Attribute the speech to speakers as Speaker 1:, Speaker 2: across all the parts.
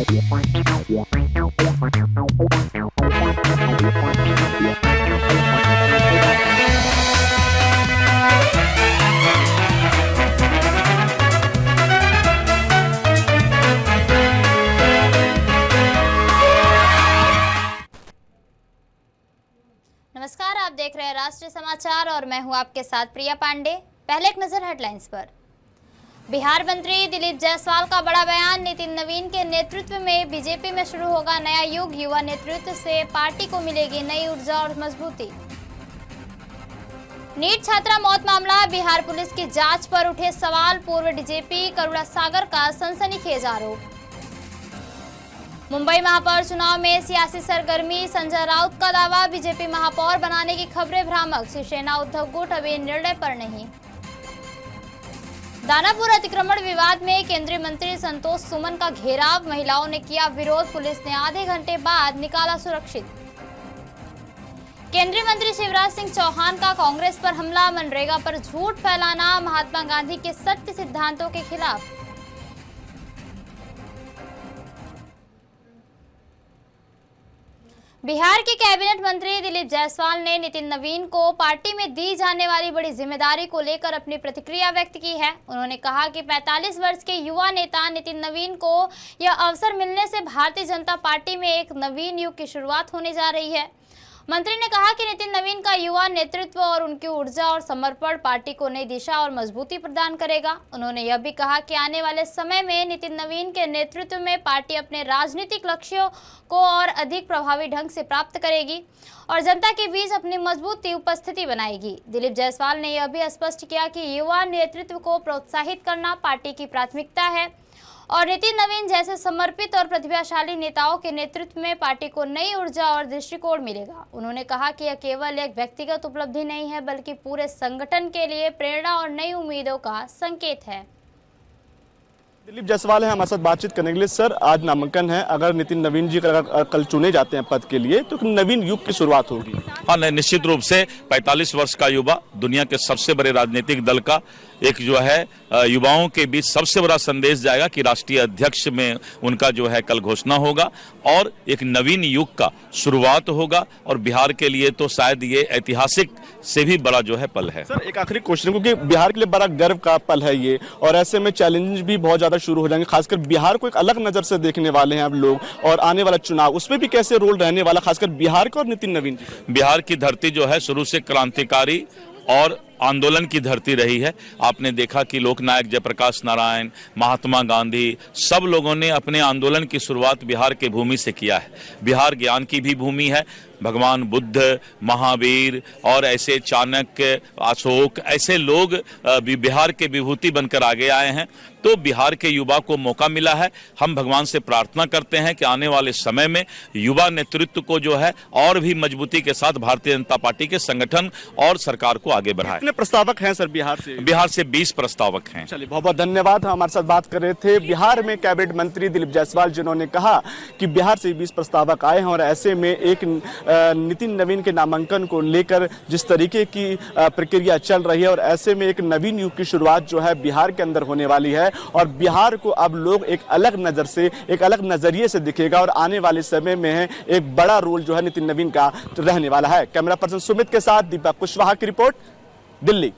Speaker 1: नमस्कार, आप देख रहे हैं राष्ट्रीय समाचार और मैं हूं आपके साथ प्रिया पांडे। पहले एक नजर हेडलाइंस पर। बिहार मंत्री दिलीप जायसवाल का बड़ा बयान। नितिन नवीन के नेतृत्व में बीजेपी में शुरू होगा नया युग। युवा नेतृत्व से पार्टी को मिलेगी नई ऊर्जा और मजबूती। नीट छात्रा मौत मामला। बिहार पुलिस की जांच पर उठे सवाल। पूर्व डीजीपी करुणा सागर का सनसनीखेज आरोप। मुंबई महापौर चुनाव में सियासी सरगर्मी। संजय राउत का दावा, बीजेपी महापौर बनाने की खबरें भ्रामक। शिवसेना उद्धव गुट अभी निर्णय पर नहीं। दानापुर अतिक्रमण विवाद में केंद्रीय मंत्री संतोष सुमन का घेराव। महिलाओं ने किया विरोध, पुलिस ने आधे घंटे बाद निकाला सुरक्षित। केंद्रीय मंत्री शिवराज सिंह चौहान का कांग्रेस पर हमला। मनरेगा पर झूठ फैलाना महात्मा गांधी के सत्य सिद्धांतों के खिलाफ। बिहार के कैबिनेट मंत्री दिलीप जायसवाल ने नितिन नवीन को पार्टी में दी जाने वाली बड़ी जिम्मेदारी को लेकर अपनी प्रतिक्रिया व्यक्त की है। उन्होंने कहा कि 45 वर्ष के युवा नेता नितिन नवीन को यह अवसर मिलने से भारतीय जनता पार्टी में एक नवीन युग की शुरुआत होने जा रही है। मंत्री ने कहा कि नितिन नवीन का युवा नेतृत्व और उनकी ऊर्जा और समर्पण पार्टी को नई दिशा और मजबूती प्रदान करेगा। उन्होंने यह भी कहा कि आने वाले समय में नितिन नवीन के नेतृत्व में पार्टी अपने राजनीतिक लक्ष्यों को और अधिक प्रभावी ढंग से प्राप्त करेगी और जनता के बीच अपनी मजबूत उपस्थिति बनाएगी। दिलीप जायसवाल ने यह भी स्पष्ट किया कि युवा नेतृत्व को प्रोत्साहित करना पार्टी की प्राथमिकता है और नितिन नवीन जैसे समर्पित और प्रतिभाशाली नेताओं के नेतृत्व में पार्टी को नई ऊर्जा और दृष्टिकोण मिलेगा। उन्होंने कहा कि यह केवल एक व्यक्तिगत उपलब्धि नहीं है बल्कि पूरे संगठन के लिए प्रेरणा और नई उम्मीदों का संकेत है।
Speaker 2: दिलीप जायसवाल है हमारे साथ बातचीत करने के लिए। सर, आज नामांकन है, अगर नितिन नवीन जी अगर कल चुने जाते हैं पद के लिए तो नवीन युग की शुरुआत होगी।
Speaker 3: हाँ, निश्चित रूप से 45 वर्ष का युवा दुनिया के सबसे बड़े राजनीतिक दल का एक जो है युवाओं के बीच सबसे बड़ा संदेश जाएगा कि राष्ट्रीय अध्यक्ष में उनका जो है कल घोषणा होगा और एक नवीन युग का शुरुआत होगा और बिहार के लिए तो शायद ये ऐतिहासिक से भी बड़ा जो है पल है।
Speaker 2: सर, एक आखिरी क्वेश्चन, क्योंकि बिहार के लिए बड़ा गर्व का पल है ये और ऐसे में चैलेंज भी बहुत ज्यादा शुरू हो जाएंगे। खासकर बिहार को एक अलग नजर से देखने वाले हैं अब लोग और आने वाला चुनाव उसमें भी कैसे रोल रहने वाला, खासकर बिहार का और नितिन नवीन जी।
Speaker 3: बिहार की धरती जो है शुरू से क्रांतिकारी और आंदोलन की धरती रही है। आपने देखा कि लोकनायक जयप्रकाश नारायण, महात्मा गांधी, सब लोगों ने अपने आंदोलन की शुरुआत बिहार के भूमि से किया है। बिहार ज्ञान की भी भूमि है। भगवान बुद्ध, महावीर और ऐसे चाणक्य, अशोक, ऐसे लोग बिहार के विभूति बनकर आगे आए हैं। तो बिहार के युवा को मौका मिला है। हम भगवान से प्रार्थना करते हैं कि आने वाले समय में युवा नेतृत्व को जो है और भी मजबूती के साथ भारतीय जनता पार्टी के संगठन और सरकार को आगे बढ़ाए।
Speaker 2: कितने प्रस्तावक हैं सर बिहार से?
Speaker 3: बिहार से 20 प्रस्तावक हैं।
Speaker 2: चलिए, बहुत बहुत धन्यवाद। हमारे साथ बात कर रहे थे बिहार में कैबिनेट मंत्री दिलीप जायसवाल, जिन्होंने कहा कि बिहार से 20 प्रस्तावक आए हैं और ऐसे में एक नितिन नवीन के नामांकन को लेकर जिस तरीके की प्रक्रिया चल रही है और ऐसे में एक नवीन युग की शुरुआत जो है बिहार के अंदर होने वाली है और बिहार को अब लोग एक अलग नजर से, एक अलग नजरिए से दिखेगा और आने वाले समय में है एक बड़ा रोल जो है नितिन नवीन का रहने वाला है। कैमरा पर्सन सुमित के साथ दीपक कुशवाहा की रिपोर्ट, दिल्ली।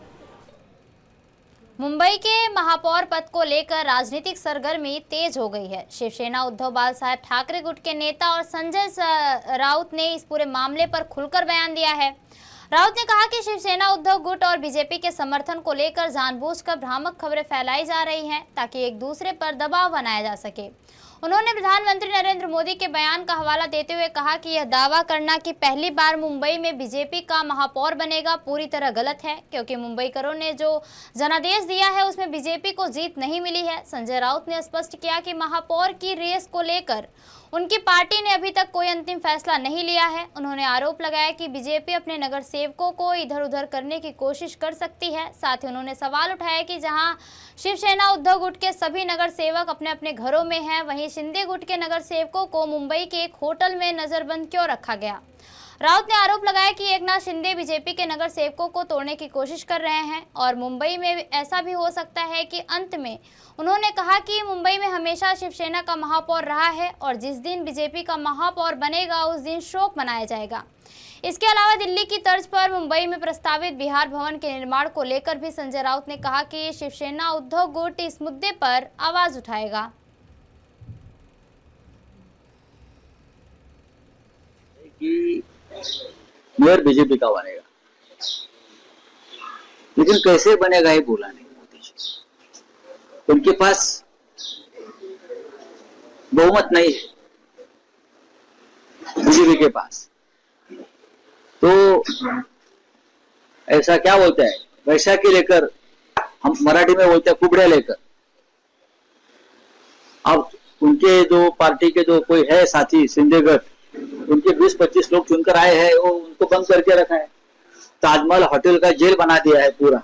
Speaker 1: मुंबई के महापौर पद को लेकर राजनीतिक सरगर्मी तेज हो गई है। शिवसेना उद्धव बाल साहब ठाकरे गुट के नेता और संजय राउत ने इस पूरे मामले पर खुलकर बयान दिया है। राउत ने कहा कि शिवसेना उद्धव गुट और बीजेपी के समर्थन को लेकर जानबूझकर भ्रामक खबरें फैलाई जा रही हैं ताकि एक दूसरे पर दबाव बनाया जा सके। उन्होंने प्रधानमंत्री नरेंद्र मोदी के बयान का हवाला देते हुए कहा कि यह दावा करना कि पहली बार मुंबई में बीजेपी का महापौर बनेगा पूरी तरह गलत है, क्योंकि मुंबईकरों ने जो जनादेश दिया है उसमें बीजेपी को जीत नहीं मिली है। संजय राउत ने स्पष्ट किया कि महापौर की रेस को लेकर उनकी पार्टी ने अभी तक कोई अंतिम फैसला नहीं लिया है। उन्होंने आरोप लगाया कि बीजेपी अपने नगर सेवकों को इधर उधर करने की कोशिश कर सकती है। साथ ही उन्होंने सवाल उठाया कि जहां शिवसेना उद्धव गुट के सभी नगर सेवक अपने अपने घरों में हैं, वहीं शिंदे गुट के नगर सेवकों को मुंबई के एक होटल में नजरबंद क्यों रखा गया। राउत ने आरोप लगाया कि एकनाथ शिंदे बीजेपी के नगर सेवकों को तोड़ने की कोशिश कर रहे हैं और मुंबई में ऐसा भी हो सकता है कि अंत में उन्होंने कहा कि मुंबई में हमेशा शिवसेना का महापौर रहा है और जिस दिन बीजेपी का महापौर बनेगा उस दिन शोक मनाया जाएगा। इसके अलावा दिल्ली की तर्ज पर मुंबई में प्रस्तावित बिहार भवन के निर्माण को लेकर भी संजय राउत ने कहा कि शिवसेना उद्धव गुट इस मुद्दे पर आवाज उठाएगा।
Speaker 4: कि मेयर बीजेपी का बनेगा, लेकिन कैसे बनेगा ये बोला नहीं मोदी जी। उनके पास बहुमत नहीं है बीजेपी के पास, तो ऐसा क्या बोलता है, वैशाखी लेकर, हम मराठी में बोलते हैं कुबड़े लेकर। अब उनके जो पार्टी के जो कोई है साथी सिंधेगढ़, उनके 20-25 लोग चुनकर आए हैं, वो उनको बंद करके रखा है। ताजमहल होटल का जेल बना दिया है पूरा।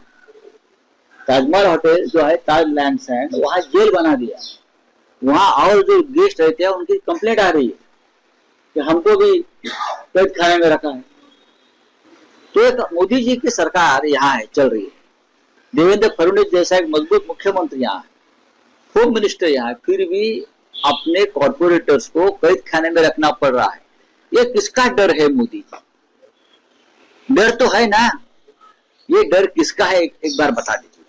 Speaker 4: ताजमहल होटल जो है ताज लैंड्स एंड, वहां जेल बना दिया। वहां और जो गेस्ट रहते हैं उनकी कंप्लेंट आ रही है कि हमको भी कैद खाने में रखा है। तो एक मोदी जी की सरकार यहाँ है, चल रही है। देवेंद्र फडणवीस जैसा एक मजबूत मुख्यमंत्री यहाँ है, होम मिनिस्टर यहाँ है, फिर भी अपने कॉर्पोरेटर्स को कैद खाने में रखना पड़ रहा है। ये किसका डर है मोदी जी? डर तो है ना, ये डर किसका है एक बार बता दीजिए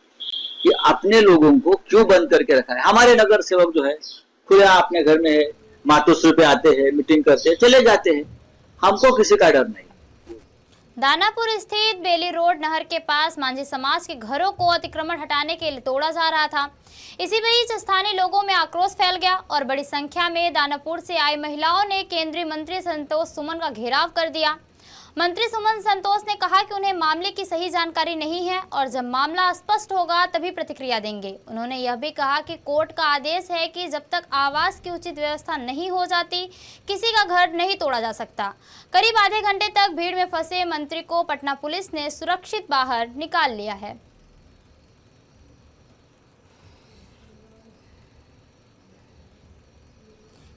Speaker 4: कि अपने लोगों को क्यों बंद करके रखा है। हमारे नगर सेवक जो है खुला अपने घर में है, मातोश्री पे आते हैं, मीटिंग करते हैं, चले जाते हैं, हमको किसी का डर नहीं।
Speaker 1: दानापुर स्थित बेली रोड नहर के पास मांझी समाज के घरों को अतिक्रमण हटाने के लिए तोड़ा जा रहा था। इसी बीच स्थानीय लोगों में आक्रोश फैल गया और बड़ी संख्या में दानापुर से आई महिलाओं ने केंद्रीय मंत्री संतोष सुमन का घेराव कर दिया। मंत्री सुमन संतोष ने कहा कि उन्हें मामले की सही जानकारी नहीं है और जब मामला स्पष्ट होगा तभी प्रतिक्रिया देंगे। उन्होंने यह भी कहा कि कोर्ट का आदेश है कि जब तक आवास की उचित व्यवस्था नहीं हो जाती किसी का घर नहीं तोड़ा जा सकता। करीब आधे घंटे तक भीड़ में फंसे मंत्री को पटना पुलिस ने सुरक्षित बाहर निकाल लिया है।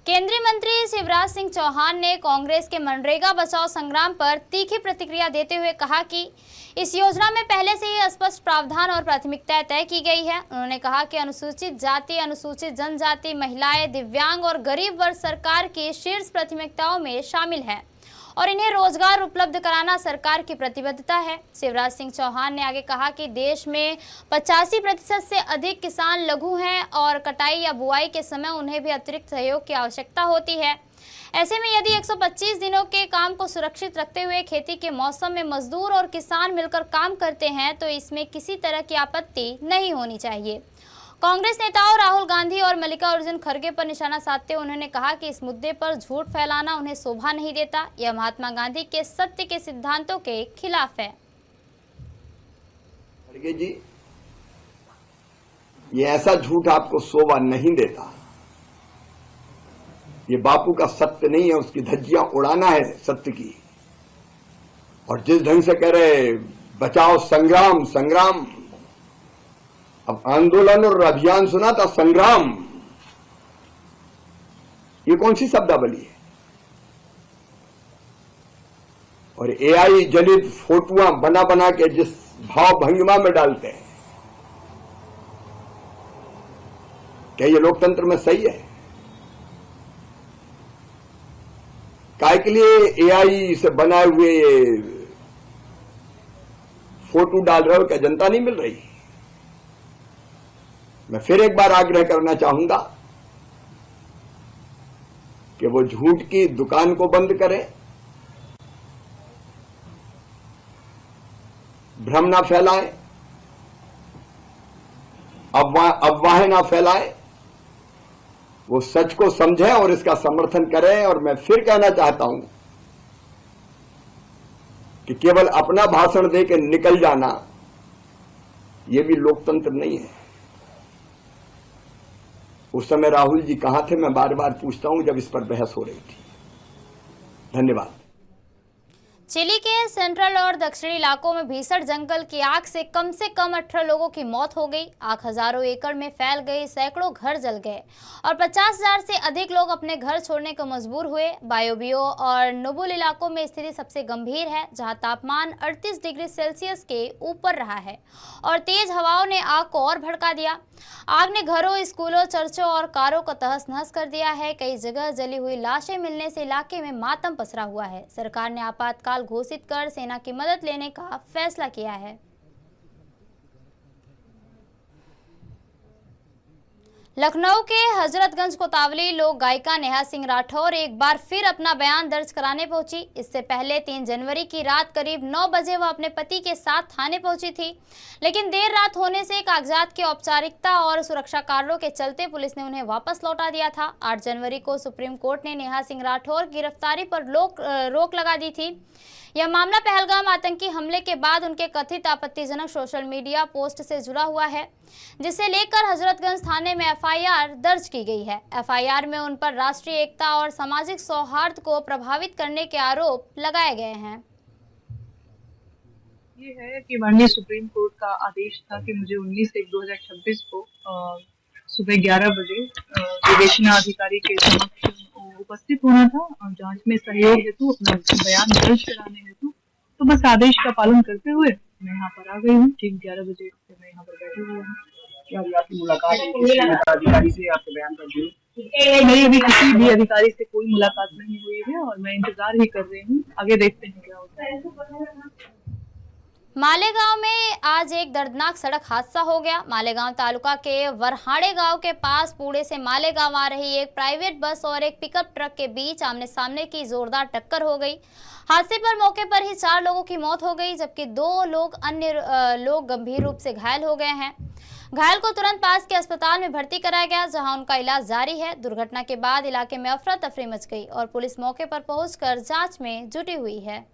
Speaker 1: केंद्रीय मंत्री शिवराज सिंह चौहान ने कांग्रेस के मनरेगा बचाओ संग्राम पर तीखी प्रतिक्रिया देते हुए कहा कि इस योजना में पहले से ही स्पष्ट प्रावधान और प्राथमिकताएं तय की गई है। उन्होंने कहा कि अनुसूचित जाति, अनुसूचित जनजाति, महिलाएं, दिव्यांग और गरीब वर्ग सरकार की शीर्ष प्राथमिकताओं में शामिल है और इन्हें रोजगार उपलब्ध कराना सरकार की प्रतिबद्धता है। शिवराज सिंह चौहान ने आगे कहा कि देश में 85% से अधिक किसान लघु हैं और कटाई या बुआई के समय उन्हें भी अतिरिक्त सहयोग की आवश्यकता होती है। ऐसे में यदि 125 दिनों के काम को सुरक्षित रखते हुए खेती के मौसम में मजदूर और किसान मिलकर काम करते हैं तो इसमें किसी तरह की आपत्ति नहीं होनी चाहिए। कांग्रेस नेताओं राहुल गांधी और मल्लिकार्जुन खड़गे पर निशाना साधते उन्होंने कहा कि इस मुद्दे पर झूठ फैलाना उन्हें शोभा नहीं देता। यह महात्मा गांधी के सत्य के सिद्धांतों के खिलाफ है।
Speaker 5: खड़गे जी, ये ऐसा झूठ आपको शोभा नहीं देता। ये बापू का सत्य नहीं है, उसकी धज्जियां उड़ाना है सत्य की। और जिस ढंग से कह रहे बचाओ संग्राम संग्राम, अब आंदोलन और अभियान सुना था, संग्राम ये कौन सी शब्दावली है? और एआई जनित फोटोआं बना बना के जिस भाव भंगिमा में डालते हैं, क्या ये लोकतंत्र में सही है? काय के लिए एआई से बनाए हुए ये फोटो डाल रहे हो? क्या जनता नहीं मिल रही? मैं फिर एक बार आग्रह करना चाहूंगा कि वो झूठ की दुकान को बंद करें, भ्रम ना फैलाएं, अफवाहें ना फैलाएं, वो सच को समझें और इसका समर्थन करें। और मैं फिर कहना चाहता हूं कि केवल अपना भाषण दे के निकल जाना ये भी लोकतंत्र नहीं है। उस समय राहुल जी कहां थे, मैं बार बार पूछता हूं जब इस पर बहस हो रही थी। धन्यवाद।
Speaker 1: चिली के सेंट्रल और दक्षिणी इलाकों में भीषण जंगल की आग से कम 18 लोगों की मौत हो गई। आग हजारों एकड़ में फैल गई, सैकड़ों घर जल गए और 50,000 से अधिक लोग अपने घर छोड़ने को मजबूर हुए। बायोबियो और नोबुल इलाकों में स्थिति सबसे गंभीर है, जहां तापमान 38 डिग्री सेल्सियस के ऊपर रहा है और तेज हवाओं ने आग को और भड़का दिया। आग ने घरों, स्कूलों, चर्चों और कारों को तहस नहस कर दिया है। कई जगह जली हुई लाशें मिलने से इलाके में मातम पसरा हुआ है। सरकार ने आपातकाल घोषित कर सेना की मदद लेने का फैसला किया है। लखनऊ के हजरतगंज कोतवाली लोक गायिका नेहा सिंह राठौर एक बार फिर अपना बयान दर्ज कराने पहुंची। इससे पहले 3 जनवरी की रात करीब 9 बजे वह अपने पति के साथ थाने पहुंची थी, लेकिन देर रात होने से कागजात की औपचारिकता और सुरक्षा कारणों के चलते पुलिस ने उन्हें वापस लौटा दिया था। 8 जनवरी को सुप्रीम कोर्ट ने नेहा सिंह राठौर की गिरफ्तारी पर रोक लगा दी थी। यह मामला पहलगाम आतंकी हमले के बाद उनके कथित आपत्तिजनक सोशल मीडिया पोस्ट से जुड़ा हुआ है, जिसे लेकर हजरतगंज थाने में एफआईआर दर्ज की गई है। एफआईआर में उन पर राष्ट्रीय एकता और सामाजिक सौहार्द को प्रभावित करने के आरोप लगाए गए हैं।
Speaker 6: ये है कि माननीय सुप्रीम कोर्ट का आदेश था कि मुझे 19/1/2026 को सुबह 11 बजे विवेचना अधिकारी के समक्ष उपस्थित होना था और जांच में सहयोग हेतु अपना बयान दर्ज कराने हेतु। तो बस आदेश का पालन करते हुए मैं यहाँ पर आ गई हूँ। ठीक 11 बजे से मैं यहाँ पर बैठी हुई हूँ।
Speaker 7: क्या आपकी मुलाकात अधिकारी से आपके बयान कर दी?
Speaker 6: नहीं, अभी किसी भी अधिकारी से कोई मुलाकात नहीं हुई है और मैं इंतजार ही कर रही हूँ। आगे देखते हैं क्या होता है।
Speaker 1: मालेगांव में आज एक दर्दनाक सड़क हादसा हो गया। मालेगांव तालुका के वरहाड़े गांव के पास पुणे से मालेगांव आ रही एक प्राइवेट बस और एक पिकअप ट्रक के बीच आमने सामने की जोरदार टक्कर हो गई। हादसे पर मौके पर ही 4 लोगों की मौत हो गई, जबकि 2 अन्य लोग गंभीर रूप से घायल हो गए हैं। घायल को तुरंत पास के अस्पताल में भर्ती कराया गया, जहां उनका इलाज जारी है। दुर्घटना के बाद इलाके में अफरा तफरी मच गई और पुलिस मौके पर पहुंचकर जांच में जुटी हुई है।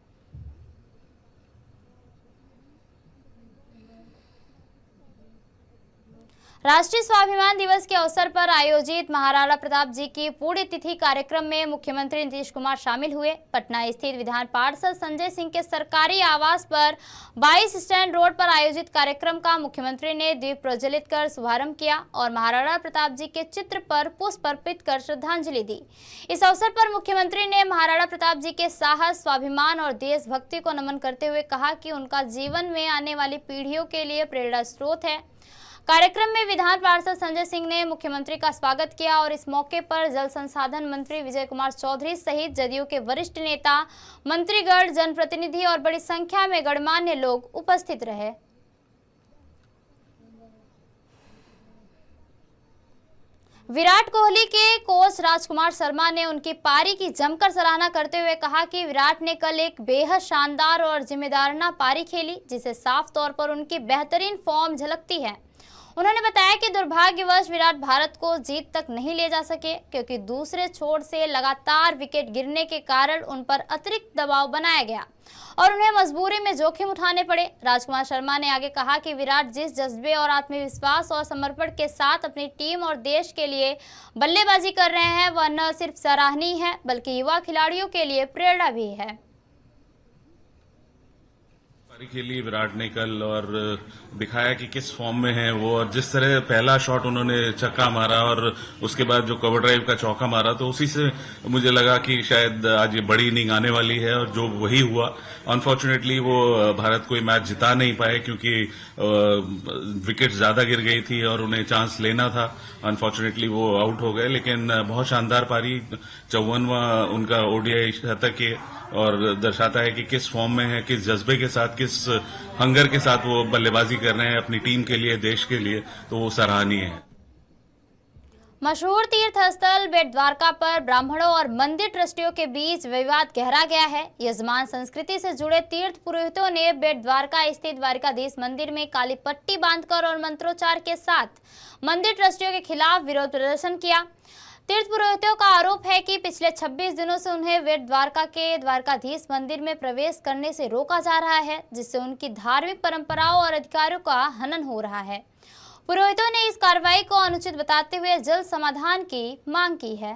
Speaker 1: राष्ट्रीय स्वाभिमान दिवस के अवसर पर आयोजित महाराणा प्रताप जी की पुण्यतिथि कार्यक्रम में मुख्यमंत्री नीतीश कुमार शामिल हुए। पटना स्थित विधान पार्षद संजय सिंह के सरकारी आवास पर 22 स्टैंड रोड पर आयोजित कार्यक्रम का मुख्यमंत्री ने दीप प्रज्वलित कर शुभारंभ किया और महाराणा प्रताप जी के चित्र पर पुष्प अर्पित कर श्रद्धांजलि दी। इस अवसर पर मुख्यमंत्री ने महाराणा प्रताप जी के साहस, स्वाभिमान और देशभक्ति को नमन करते हुए कहा कि उनका जीवन में आने वाली पीढ़ियों के लिए प्रेरणा स्रोत है। कार्यक्रम में विधान पार्षद संजय सिंह ने मुख्यमंत्री का स्वागत किया और इस मौके पर जल संसाधन मंत्री विजय कुमार चौधरी सहित जदयू के वरिष्ठ नेता, मंत्रीगण, जनप्रतिनिधि और बड़ी संख्या में गणमान्य लोग उपस्थित रहे। विराट कोहली के कोच राजकुमार शर्मा ने उनकी पारी की जमकर सराहना करते हुए कहा कि विराट ने कल एक बेहद शानदार और जिम्मेदाराना पारी खेली, जिसे साफ तौर पर उनकी बेहतरीन फॉर्म झलकती है। उन्होंने बताया कि दुर्भाग्यवश विराट भारत को जीत तक नहीं ले जा सके, क्योंकि दूसरे छोर से लगातार विकेट गिरने के कारण उन पर अतिरिक्त दबाव बनाया गया और उन्हें मजबूरी में जोखिम उठाने पड़े। राजकुमार शर्मा ने आगे कहा कि विराट जिस जज्बे और आत्मविश्वास और समर्पण के साथ अपनी टीम और देश के लिए बल्लेबाजी कर रहे हैं, वह न सिर्फ सराहनीय है बल्कि युवा खिलाड़ियों के लिए प्रेरणा भी है।
Speaker 8: खेली विराट ने कल और दिखाया कि किस फॉर्म में है वो, और जिस तरह पहला शॉट उन्होंने छक्का मारा और उसके बाद जो कवर ड्राइव का चौका मारा, तो उसी से मुझे लगा कि शायद आज ये बड़ी इनिंग आने वाली है और जो वही हुआ। अनफॉर्चुनेटली वो भारत कोई मैच जिता नहीं पाए क्योंकि विकेट ज्यादा गिर गई थी और उन्हें चांस लेना था। अनफॉर्चुनेटली वो आउट हो गए, लेकिन बहुत शानदार पारी, 54वां उनका ओडीआई शतक है और दर्शाता है कि किस फॉर्म में है, किस जज्बे के साथ, किस हंगर के साथ वो बल्लेबाजी कर रहे हैं अपनी टीम के लिए, देश के लिए, तो वो सराहनीय है।
Speaker 1: मशहूर तीर्थ स्थल बेट द्वारका पर ब्राह्मणों और मंदिर ट्रस्टियों के बीच विवाद गहरा गया है। यजमान संस्कृति से जुड़े तीर्थ पुरोहितों ने बेट द्वारका स्थित द्वारकाधीश मंदिर में काली पट्टी बांधकर और मंत्रोच्चार के साथ मंदिर ट्रस्टियों के खिलाफ विरोध प्रदर्शन किया। तीर्थ पुरोहितों का आरोप है कि पिछले 26 दिनों से उन्हें बेट द्वारका के द्वारकाधीश मंदिर में प्रवेश करने से रोका जा रहा है, जिससे उनकी धार्मिक परंपराओं और अधिकारों का हनन हो रहा है। पुरोहितों ने इस कार्रवाई को अनुचित बताते हुए जल्द समाधान की मांग की है।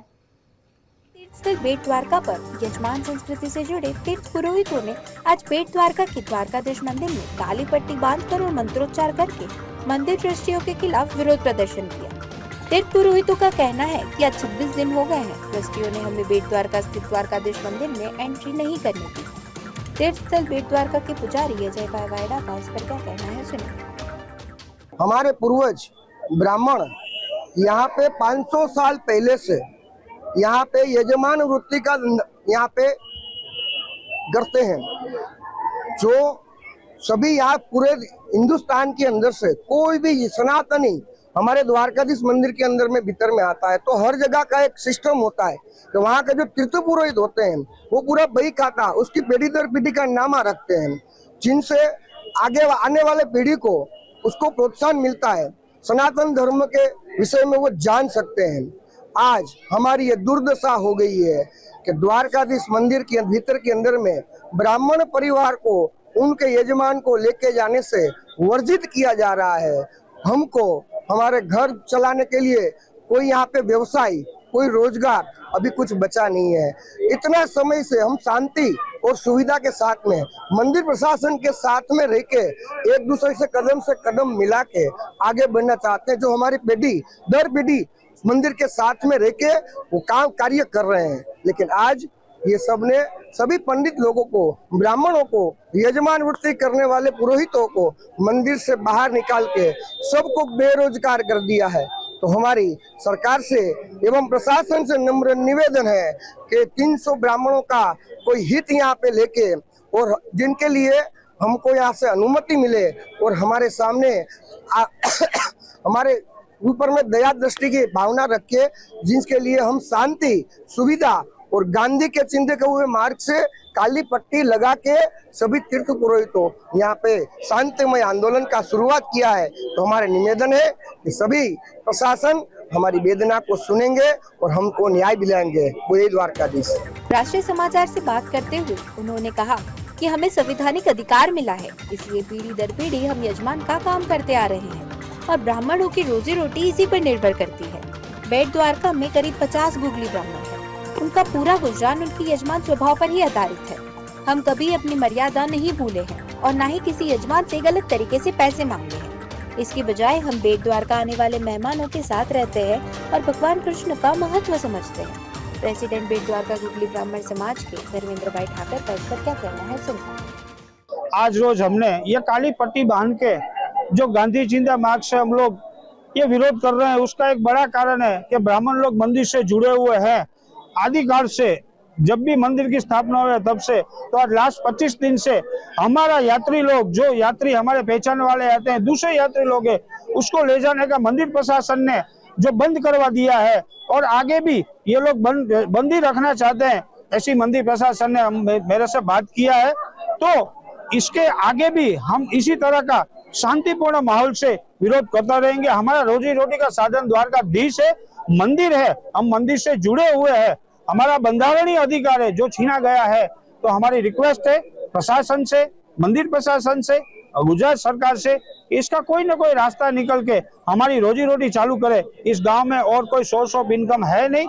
Speaker 9: तीर्थस्थल बेट द्वारका पर यजमान संस्कृति से जुड़े तीर्थ पुरोहितों ने आज बेट द्वारका के द्वारकाधीश मंदिर में काली पट्टी बांधकर और मंत्रोच्चार करके मंदिर ट्रस्टियों के खिलाफ विरोध प्रदर्शन किया। तीर्थ पुरोहितों का कहना है कि आज 26 दिन हो गए हैं, ट्रस्टियों ने हमें बेट द्वारका स्थित द्वारकाधीश मंदिर में एंट्री नहीं करने दी। तीर्थस्थल बेट द्वारका के पुजारी अजय भाई वायडा का इस पर क्या कहना है, सुनिए।
Speaker 10: हमारे पूर्वज ब्राह्मण यहाँ पे 500 साल पहले से यहाँ पे यजमान वृत्ति का यहाँ पे करते हैं। जो सभी यहाँ पूरे हिंदुस्तान के अंदर से कोई भी सनातनी हमारे द्वारकाधीश मंदिर के अंदर में भीतर में आता है तो हर जगह का एक सिस्टम होता है। तो वहाँ के जो तीर्थ पुरोहित होते हैं वो पूरा बही खाता, उसकी पीढ़ी दर पीढ़ी का नामा रखते हैं, जिनसे आगे आने वाले पीढ़ी को उसको प्रोत्साहन मिलता है, सनातन धर्म के विषय में वो जान सकते हैं। आज हमारी ये दुर्दशा हो गई है कि द्वारकाधीश मंदिर के भीतर के अंदर में ब्राह्मण परिवार को उनके यजमान को लेके जाने से वर्जित किया जा रहा है। हमको हमारे घर चलाने के लिए कोई यहाँ पे व्यवसाय, कोई रोजगार अभी कुछ बचा नहीं है। इतना समय से हम शांति और सुविधा के साथ में मंदिर प्रशासन के साथ में रह के एक दूसरे से कदम मिला के आगे बढ़ना चाहते हैं। जो हमारी पीढ़ी दर पीढ़ी मंदिर के साथ में रह के वो काम कार्य कर रहे हैं, लेकिन आज ये सबने सभी पंडित लोगों को, ब्राह्मणों को, यजमान वृत्ति करने वाले पुरोहितों को मंदिर से बाहर निकाल के सबको बेरोजगार कर दिया है। तो हमारी सरकार से एवं प्रशासन से नम्र निवेदन है कि 300 ब्राह्मणों का कोई हित यहाँ पे लेके और जिनके लिए हमको यहाँ से अनुमति मिले और हमारे सामने हमारे ऊपर में दया दृष्टि की भावना रखे, जिसके लिए हम शांति, सुविधा और गांधी के चिन्ह के हुए मार्ग से काली पट्टी लगा के सभी तीर्थ पुरोहितों यहाँ पे शांतिमय आंदोलन का शुरुआत किया है। तो हमारे निवेदन है कि सभी प्रशासन हमारी वेदना को सुनेंगे और हमको न्याय दिलाएंगे। वही द्वारकाधीश।
Speaker 9: राष्ट्रीय समाचार से बात करते हुए उन्होंने कहा कि हमें संवैधानिक अधिकार मिला है, इसलिए पीढ़ी दर पीढ़ी हम यजमान का काम करते आ रहे हैं और ब्राह्मणों की रोजी रोटी इसी पर निर्भर करती है। बेट द्वारका में करीब 50 गुगली ब्राह्मण है। उनका पूरा गुजरान उनकी यजमान स्वभाव पर ही आधारित है। हम कभी अपनी मर्यादा नहीं भूले हैं और न ही किसी यजमान से गलत तरीके से पैसे मांगे हैं। इसकी बजाय हम बेट द्वारका आने वाले मेहमानों के साथ रहते हैं और भगवान कृष्ण का महत्व समझते हैं। प्रेसिडेंट बेट द्वारका गुगली ब्राह्मण समाज के धर्मेंद्र भाई ठाकर का इस पर क्या कहना है, सुनिए।
Speaker 7: आज रोज हमने ये काली पट्टी बांध के जो गांधी चिंता मार्ग से हम लोग ये विरोध कर रहे हैं, उसका एक बड़ा कारण है कि ब्राह्मण लोग मंदिर से जुड़े हुए हैं आदिकाल से। जब भी मंदिर की स्थापना हुई तब से, तो आज लास्ट 25 दिन से हमारा यात्री लोग, जो यात्री हमारे पहचान वाले आते हैं, दूसरे यात्री लोग हैं, उसको ले जाने का मंदिर प्रशासन ने जो बंद करवा दिया है और आगे भी ये लोग बंद ही रखना चाहते हैं। ऐसी मंदिर प्रशासन ने मेरे से बात किया है। तो इसके आगे भी हम इसी तरह का शांतिपूर्ण माहौल से विरोध करता रहेंगे। हमारा रोजी रोटी का साधन द्वारकाधीश है, मंदिर है, हम मंदिर से जुड़े हुए हैं, हमारा बंधारणीय अधिकार है जो छीना गया है। तो हमारी रिक्वेस्ट है प्रशासन से, मंदिर प्रशासन से, गुजरात सरकार से, इसका कोई ना कोई रास्ता निकल के हमारी रोजी रोटी चालू करे। इस गांव में और कोई सोर्स ऑफ इनकम है नहीं।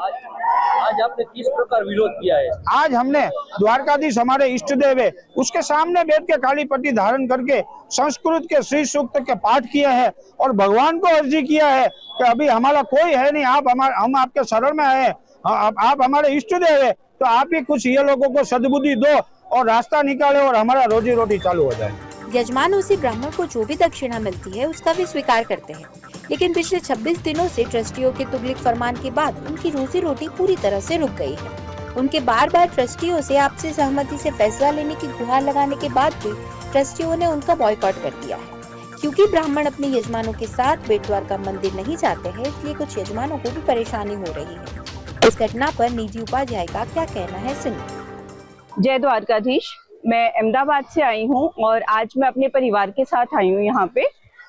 Speaker 11: आज आपने किस प्रकार विरोध किया है?
Speaker 7: आज हमने द्वारकाधीश हमारे इष्ट देव है, उसके सामने बैठ के काली पट्टी धारण करके संस्कृत के श्री सूक्त के पाठ किए हैं और भगवान को अर्जी किया है कि अभी हमारा कोई है नहीं, हम आपके शरण में आए, आप हमारे इष्ट देव है, तो आप ही कुछ ये लोगों को सद्बुद्धि दो और रास्ता निकाले और हमारा रोजी रोटी चालू हो जाए।
Speaker 9: यजमान उसी ब्राह्मण को जो भी दक्षिणा मिलती है उसका भी स्वीकार करते हैं, लेकिन पिछले 26 दिनों से ट्रस्टियों के तुगलिक फरमान के बाद उनकी रोजी रोटी पूरी तरह से रुक गई है। उनके बार बार ट्रस्टियों से आपसी सहमति से फैसला लेने की गुहार लगाने के बाद भी ट्रस्टियों ने उनका बॉयकॉट कर दिया है। क्योंकि ब्राह्मण अपने यजमानों के साथ बेट द्वारका मंदिर नहीं जाते हैं, इसलिए कुछ यजमानों को भी परेशानी हो रही है। इस घटना पर निधि उपाध्याय का क्या कहना है, सुनिए।
Speaker 12: जय द्वारकाधीश। मैं अहमदाबाद से आई हूँ और आज मैं अपने परिवार के साथ आई हूँ यहाँ पे।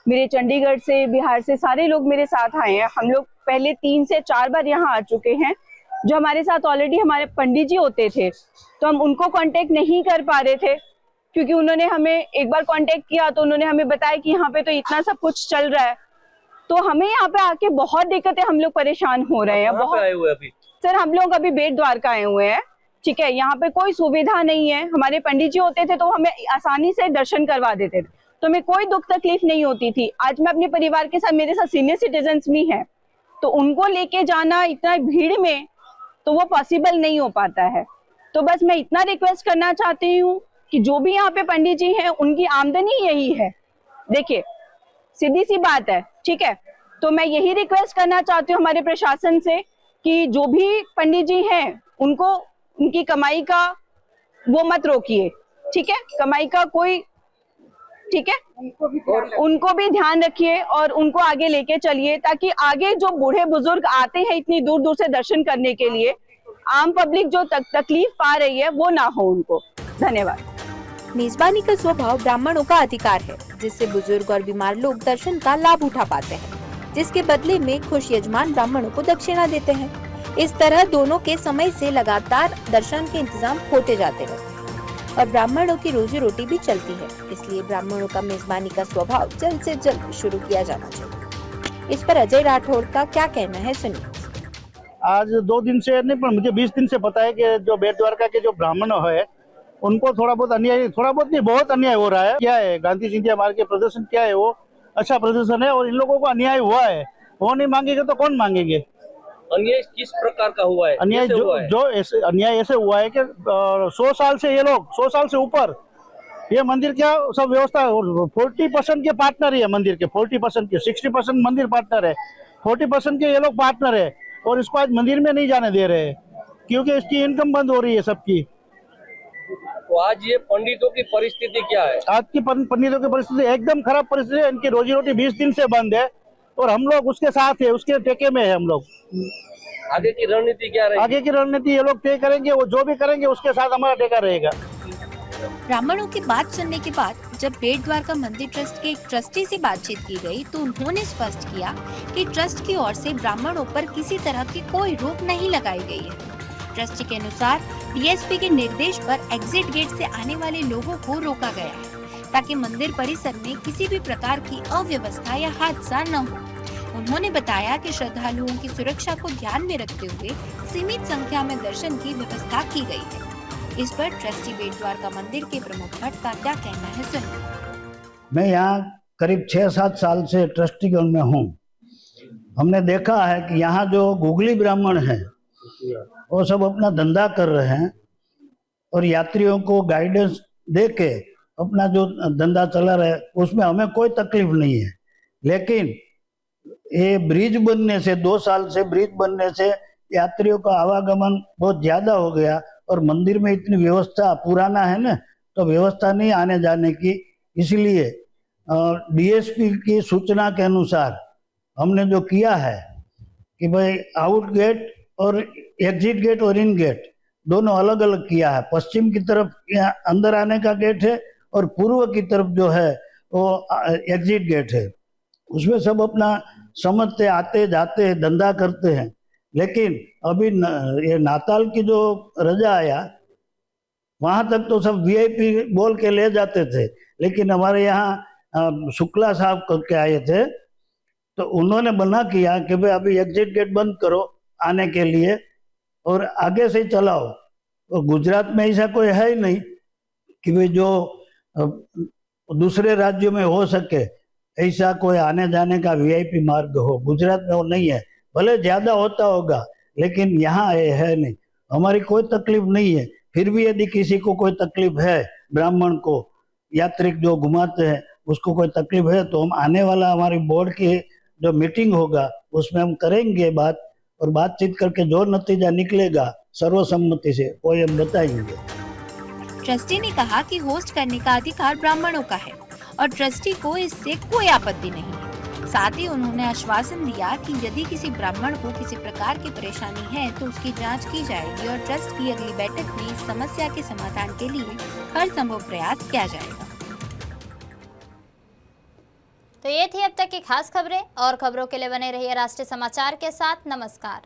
Speaker 12: मेरे चंडीगढ़ से, बिहार से सारे लोग मेरे साथ आए हैं। हम लोग पहले 3 से 4 बार यहाँ आ चुके हैं। जो हमारे साथ ऑलरेडी हमारे पंडित जी होते थे, तो हम उनको कांटेक्ट नहीं कर पा रहे थे, क्योंकि उन्होंने हमें एक बार कांटेक्ट किया तो उन्होंने हमें बताया कि यहाँ पे तो इतना सब कुछ चल रहा है। तो हमें यहाँ पे आके बहुत दिक्कतें, हम लोग परेशान हो रहे हैं।
Speaker 11: बहुत आए हुए अभी
Speaker 12: सर हम लोग अभी बेट द्वारका आए हुए हैं, ठीक है। यहाँ पे कोई सुविधा नहीं है। हमारे पंडित जी होते थे तो हमें आसानी से दर्शन करवा देते थे, तो हमें कोई दुख तकलीफ नहीं होती थी। आज मैं अपने परिवार के साथ, मेरे साथ सीनियर सिटीजन्स भी हैं, तो उनको लेके जाना इतना भीड़ में तो वो पॉसिबल नहीं हो पाता है। तो बस मैं इतना रिक्वेस्ट करना चाहती हूँ कि जो भी यहाँ पे पंडित जी हैं उनकी आमदनी यही है। देखिए सीधी सी बात है, ठीक है। तो मैं यही रिक्वेस्ट करना चाहती हूँ हमारे प्रशासन से कि जो भी पंडित जी हैं उनको उनकी कमाई का वो मत रोकिए, ठीक है। कमाई का कोई, ठीक है, उनको भी ध्यान रखिए और उनको आगे लेके चलिए, ताकि आगे जो बूढ़े बुजुर्ग आते हैं इतनी दूर दूर से दर्शन करने के लिए, आम पब्लिक जो तकलीफ पा रही है वो ना हो उनको। धन्यवाद।
Speaker 9: मेजबानी का स्वभाव ब्राह्मणों का अधिकार है, जिससे बुजुर्ग और बीमार लोग दर्शन का लाभ उठा पाते हैं, जिसके बदले में खुश यजमान ब्राह्मणों को दक्षिणा देते हैं। इस तरह दोनों के समय से लगातार दर्शन के इंतजाम होते जाते रहते हैं और ब्राह्मणों की रोजी रोटी भी चलती है। इसलिए ब्राह्मणों का मेजबानी का स्वभाव जल्द से जल्द शुरू किया जाना चाहिए। इस पर अजय राठौड़ का क्या कहना है, सुनिए।
Speaker 7: आज 2 दिन से नहीं, पर मुझे 20 दिन से पता है कि जो बेट द्वारका के जो ब्राह्मण है उनको थोड़ा बहुत अन्याय, थोड़ा बहुत नहीं बहुत अन्याय हो रहा है। क्या है, गांधी जिंदगी मार्ग के प्रदर्शन क्या है, वो अच्छा प्रदर्शन है और इन लोगों को अन्याय हुआ है। वो नहीं मांगेंगे तो कौन मांगेंगे?
Speaker 11: अन्याय किस प्रकार का हुआ है?
Speaker 7: अन्याय अन्याय ऐसे हुआ है कि 100 साल से ये लोग, 100 साल से ऊपर ये मंदिर क्या सब व्यवस्था 40% के पार्टनर है मंदिर के, 40% के, 60% मंदिर पार्टनर है, 40% के ये लोग पार्टनर है और इसको आज मंदिर में नहीं जाने दे रहे हैं क्योंकि इसकी इनकम बंद हो रही है सबकी।
Speaker 11: तो आज ये पंडितों की परिस्थिति क्या है? आज
Speaker 7: की पंडितों की परिस्थिति एकदम खराब परिस्थिति है। इनकी रोजी रोटी 20 दिन से बंद है और हम लोग उसके साथ है, उसके टेके में है हम लोग।
Speaker 11: आगे की रणनीति क्या रहेगी?
Speaker 7: आगे की रणनीति ये लोग तय करेंगे, वो जो भी करेंगे उसके साथ हमारा टेका रहेगा।
Speaker 9: ब्राह्मणों की बात सुनने के बाद जब बेट द्वारका मंदिर ट्रस्ट के एक ट्रस्टी से बातचीत की गई तो उन्होंने स्पष्ट किया कि ट्रस्ट की ओर से ब्राह्मणों पर किसी तरह की कोई रोक नहीं लगाई गई है। ट्रस्टी के अनुसार डीएसपी के निर्देश पर एग्जिट गेट से आने वाले लोगों को रोका गया है ताकि मंदिर परिसर में किसी भी प्रकार की अव्यवस्था या हादसा न हो। उन्होंने बताया कि श्रद्धालुओं की सुरक्षा को ध्यान में रखते हुए सीमित संख्या में दर्शन की व्यवस्था की गई है। इस पर ट्रस्टी बेट द्वारका मंदिर के प्रमुख भट्ट का क्या कहना है, सुनिए।
Speaker 13: मैं यहाँ करीब 6-7 साल से ट्रस्टी में हूँ। हमने देखा है कि यहाँ जो गुगली ब्राह्मण हैं वो सब अपना धंधा कर रहे हैं और यात्रियों को गाइडेंस दे के अपना जो धंधा चला रहे हैं उसमें हमें कोई तकलीफ नहीं है। लेकिन ये ब्रिज बनने से 2 साल से ब्रिज बनने से यात्रियों का आवागमन बहुत ज्यादा हो गया और मंदिर में इतनी व्यवस्था पुराना है ना, तो व्यवस्था नहीं आने जाने की। इसलिए डीएसपी की सूचना के अनुसार हमने जो किया है कि भाई आउट गेट और एग्जिट गेट और इन गेट दोनों अलग अलग किया है। पश्चिम की तरफ यहाँ अंदर आने का गेट है और पूर्व की तरफ जो है वो एग्जिट गेट है। उसमें सब अपना समझते आते जाते धंधा करते हैं। लेकिन अभी ये नाताल की जो रजा आया वहां तक तो सब वीआईपी बोल के ले जाते थे, लेकिन हमारे यहाँ शुक्ला साहब करके आए थे तो उन्होंने मना किया कि भाई अभी एग्जिट गेट बंद करो आने के लिए और आगे से चलाओ। और गुजरात में ऐसा कोई है ही नहीं कि भाई जो दूसरे राज्यों में हो सके ऐसा कोई आने जाने का वीआईपी मार्ग हो। गुजरात में वो नहीं है, भले ज्यादा होता होगा लेकिन यहाँ है नहीं। हमारी कोई तकलीफ नहीं है। फिर भी यदि किसी को कोई तकलीफ है, ब्राह्मण को यात्रिक जो घुमाते हैं उसको कोई तकलीफ है तो हम आने वाला हमारी बोर्ड की जो मीटिंग होगा उसमें हम करेंगे बात और बातचीत करके जो नतीजा निकलेगा सर्वसम्मति से वो हम बताएंगे।
Speaker 9: ट्रस्टी ने कहा कि होस्ट करने का अधिकार ब्राह्मणों का है और ट्रस्टी को इससे कोई आपत्ति नहीं है। साथ ही उन्होंने आश्वासन दिया कि यदि किसी ब्राह्मण को किसी प्रकार की परेशानी है तो उसकी जांच की जाएगी और ट्रस्ट की अगली बैठक में इस समस्या के समाधान के लिए हर संभव प्रयास किया जाएगा।
Speaker 1: तो ये थी अब तक की खास खबरें और खबरों के लिए बने रहिए राष्ट्रीय समाचार के साथ। नमस्कार।